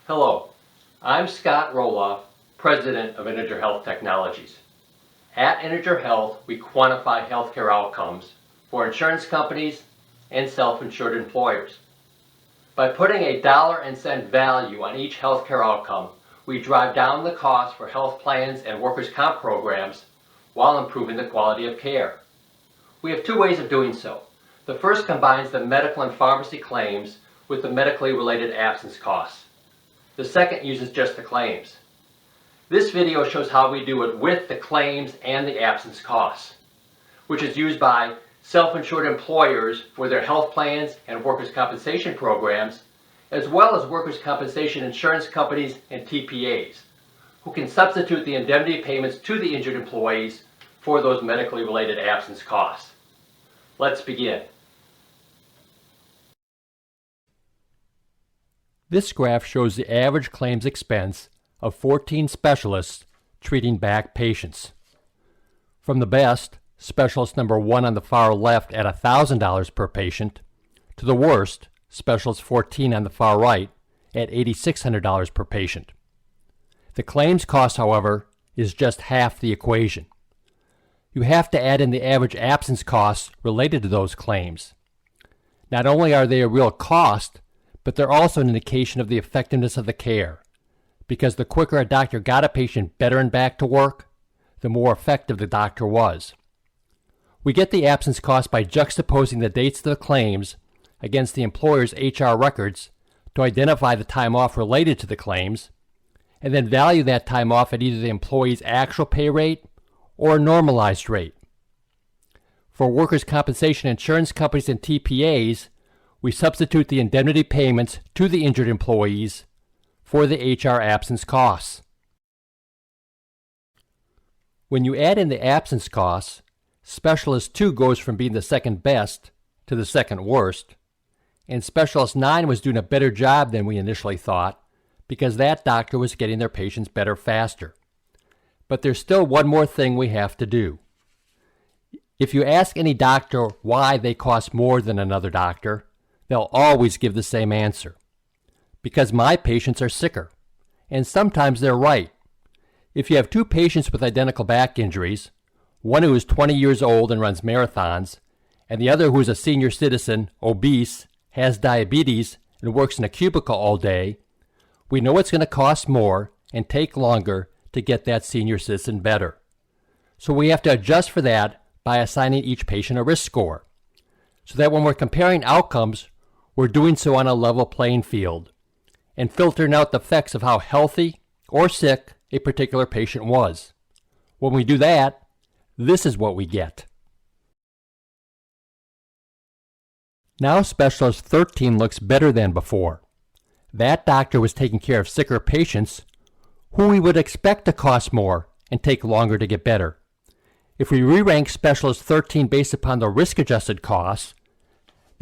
Hello, I'm Scott Roloff, President of IntegerHealth Technologies. At IntegerHealth, we quantify healthcare outcomes for insurance companies and self-insured employers. By putting a dollar and cent value on each healthcare outcome, we drive down the cost for health plans and workers' comp programs while improving the quality of care. We have two ways of doing so. The first combines the medical and pharmacy claims with the medically related absence costs. The second uses just the claims. This video shows how we do it with the claims and the absence costs, which is used by self-insured employers for their health plans and workers' compensation programs, as well as workers' compensation insurance companies and TPAs, who can substitute the indemnity payments to the injured employees for those medically related absence costs. Let's begin. This graph shows the average claims expense of 14 specialists treating back patients. From the best, specialist number 1 on the far left at $1,000 per patient, to the worst, specialist 14 on the far right at $8,600 per patient. The claims cost, however, is just half the equation. You have to add in the average absence costs related to those claims. Not only are they a real cost, but they're also an indication of the effectiveness of the care, because the quicker a doctor got a patient better and back to work, the more effective the doctor was. We get the absence cost by juxtaposing the dates of the claims against the employer's HR records to identify the time off related to the claims, and then value that time off at either the employee's actual pay rate or a normalized rate. For workers' compensation insurance companies and TPAs, we substitute the indemnity payments to the injured employees for the HR absence costs. When you add in the absence costs, Specialist 2 goes from being the second best to the second worst, and Specialist 9 was doing a better job than we initially thought because that doctor was getting their patients better faster. But there's still one more thing we have to do. If you ask any doctor why they cost more than another doctor, they'll always give the same answer. Because my patients are sicker. And sometimes they're right. If you have two patients with identical back injuries, one who is 20 years old and runs marathons, and the other who is a senior citizen, obese, has diabetes, and works in a cubicle all day, we know it's going to cost more and take longer to get that senior citizen better. So we have to adjust for that by assigning each patient a risk score, so that when we're comparing outcomes, we're doing so on a level playing field and filtering out the effects of how healthy or sick a particular patient was. When we do that, this is what we get. Now Specialist 13 looks better than before. That doctor was taking care of sicker patients who we would expect to cost more and take longer to get better. If we re-rank Specialist 13 based upon the risk-adjusted costs,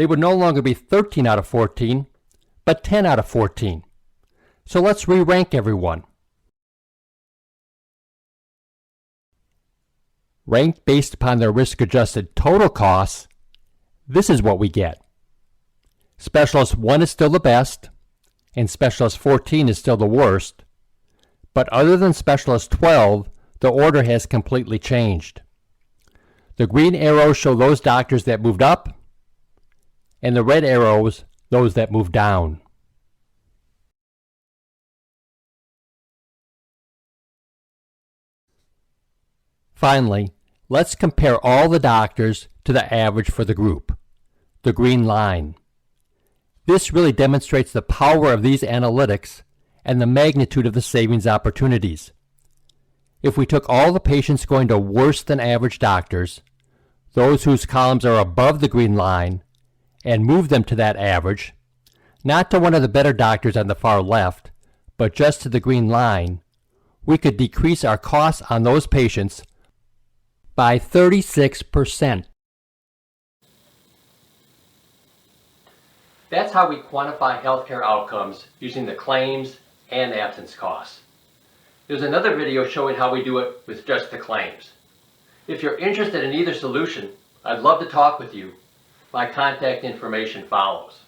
they would no longer be 13 out of 14, but 10 out of 14. So let's re-rank everyone. Ranked based upon their risk-adjusted total costs, this is what we get. Specialist 1 is still the best, and Specialist 14 is still the worst, but other than Specialist 12, the order has completely changed. The green arrows show those doctors that moved up, and the red arrows, those that moved down. Finally, let's compare all the doctors to the average for the group, the green line. This really demonstrates the power of these analytics and the magnitude of the savings opportunities. If we took all the patients going to worse than average doctors, those whose columns are above the green line, and moved them to that average, not to one of the better doctors on the far left, but just to the green line, we could decrease our costs on those patients by 36%. That's how we quantify healthcare outcomes using the claims and absence costs. There's another video showing how we do it with just the claims. If you're interested in either solution, I'd love to talk with you. My contact information follows.